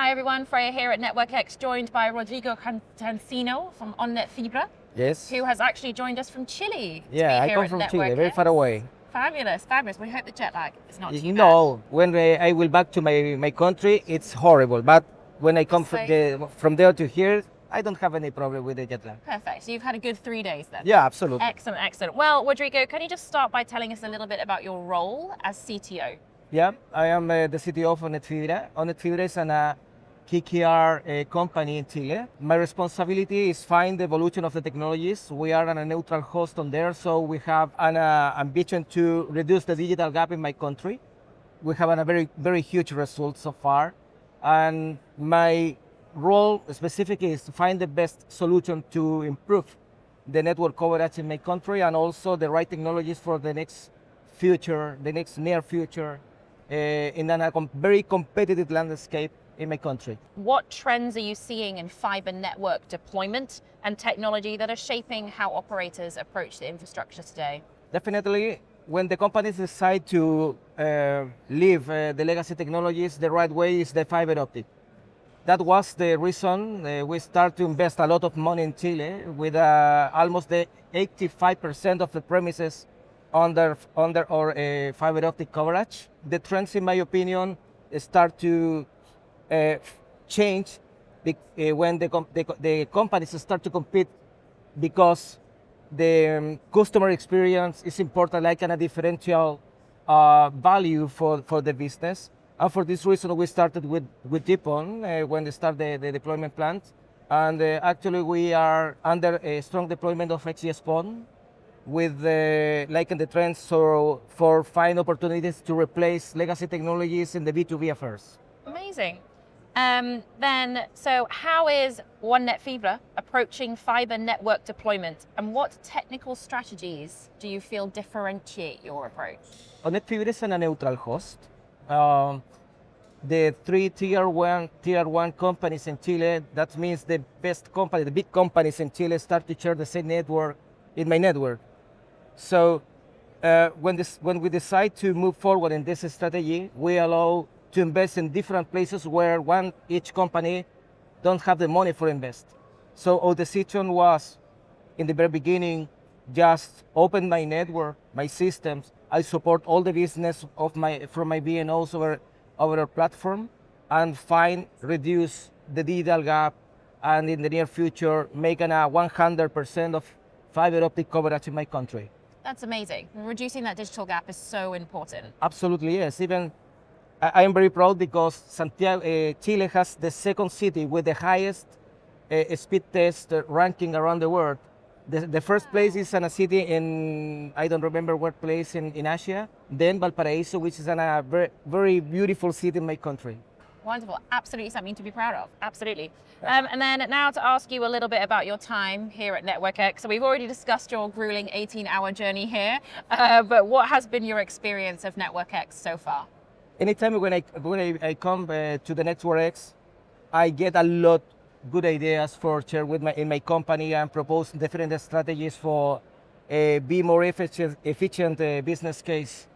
Hi everyone, Freya here at NetworkX, joined by Rodrigo Cancino from Fibre, Yes. who has actually joined us from Chile. Yeah, I come from Chile, very far away. Fabulous, fabulous. We hope the jet lag is not too bad. No, when I will back to my country, it's horrible. But when I come from there to here, I don't have any problem with the jet lag. Perfect. So you've had a good 3 days then? Yeah, absolutely. Excellent, excellent. Well, Rodrigo, can you just start by telling us a little bit about your role as CTO? Yeah, I am the CTO of Fibre. Fibre is a KKR company in Chile. My responsibility is find the evolution of the technologies. We are a neutral host on there, so we have an ambition to reduce the digital gap in my country. We have a very huge result so far, and my role specifically is to find the best solution to improve the network coverage in my country, and also the right technologies for the next future, the next near future, in a very competitive landscape in my country. What trends are you seeing in fiber network deployment and technology that are shaping how operators approach the infrastructure today? Definitely, when the companies decide to leave the legacy technologies, the right way is the fiber optic. That was the reason we start to invest a lot of money in Chile, with almost the 85% of the premises under our fiber optic coverage. The trends, in my opinion, start to change when the companies start to compete, because the customer experience is important, like a differential value for the business. And for this reason, we started with GPON when they start the deployment plans. And actually, we are under a strong deployment of XGS-PON, with liking the trends for find opportunities to replace legacy technologies in the B2B affairs. Amazing. So how is Fibre approaching fiber network deployment, and what technical strategies do you feel differentiate your approach? Fibre is a neutral host. The three tier one companies in Chile, that means the best company, the big companies in Chile, start to share the same network in my network. So when we decide to move forward in this strategy, we allow to invest in different places where each company don't have the money for invest. So our decision was, in the very beginning, just open my network, my systems. I support all the business from my VNOs over our platform, and reduce the digital gap, and in the near future, making a 100% of fiber optic coverage in my country. That's amazing. Reducing that digital gap is so important. Absolutely, yes. Even I am very proud because Santiago, Chile has the second city with the highest speed test ranking around the world. The first place is in a city in, I don't remember what place in Asia, then Valparaiso, which is a very beautiful city in my country. Wonderful, absolutely something to be proud of, absolutely. And then now to ask you a little bit about your time here at NetworkX. So we've already discussed your grueling 18-hour journey here, but what has been your experience of NetworkX so far? Anytime when I come to the NetworkX, I get a lot good ideas for share in my company, and propose different strategies for be more efficient business case.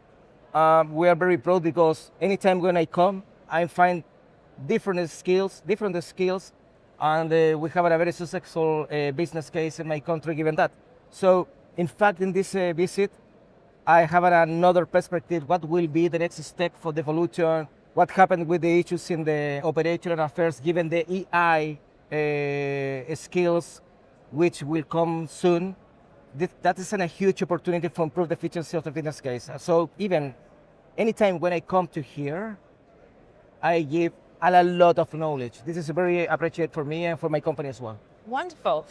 We are very proud because anytime when I come, I find different skills, and we have a very successful business case in my country given that. So in fact, in this visit, I have another perspective. What will be the next step for the evolution? What happened with the issues in the operational affairs, given the AI skills, which will come soon? That is a huge opportunity to improve the efficiency of the business case. So even anytime when I come to here, I give a lot of knowledge. This is very appreciated for me and for my company as well. Wonderful.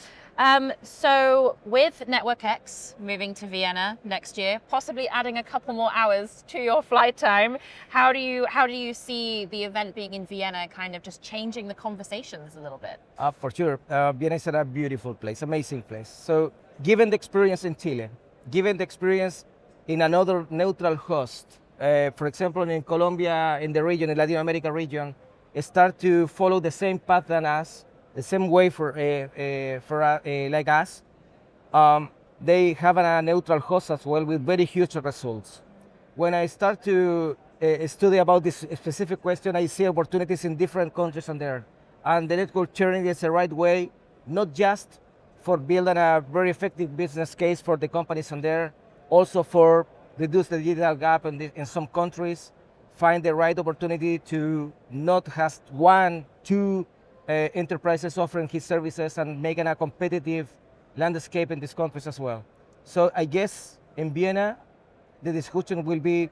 So with NetworkX moving to Vienna next year, possibly adding a couple more hours to your flight time, how do you see the event being in Vienna kind of just changing the conversations a little bit? For sure. Vienna is a beautiful place, amazing place. So given the experience in Chile, given the experience in another neutral host, for example, in Colombia, in the region, in Latin America region, start to follow the same path than us, the same way for like us. They have a neutral host as well with very huge results. When I start to study about this specific question, I see opportunities in different countries on there. And the network sharing is the right way, not just for building a very effective business case for the companies on there, also for reduce the digital gap in some countries, find the right opportunity to not have one, two enterprises offering his services and making a competitive landscape in these countries as well. So I guess in Vienna, the discussion will be,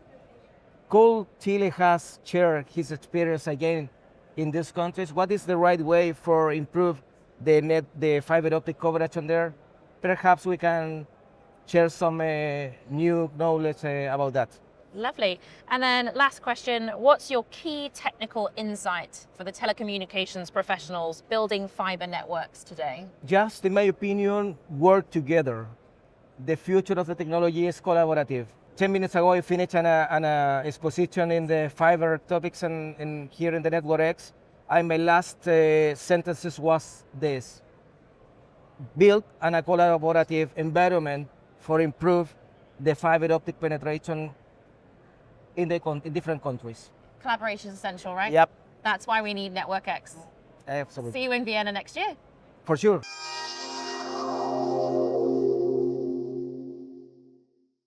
could Chile has shared his experience again in these countries? What is the right way for improve the fiber optic coverage on there? Perhaps we can share some new knowledge about that. Lovely. And then last question, what's your key technical insight for the telecommunications professionals building fiber networks today? Just, in my opinion, work together. The future of the technology is collaborative. 10 minutes ago, I finished an exposition in the fiber topics and here in the Network X. And my last sentences was this: build a collaborative environment for improve the fiber optic penetration in different countries. Collaboration is essential, right? Yep. That's why we need Network X. Absolutely. See you in Vienna next year. For sure.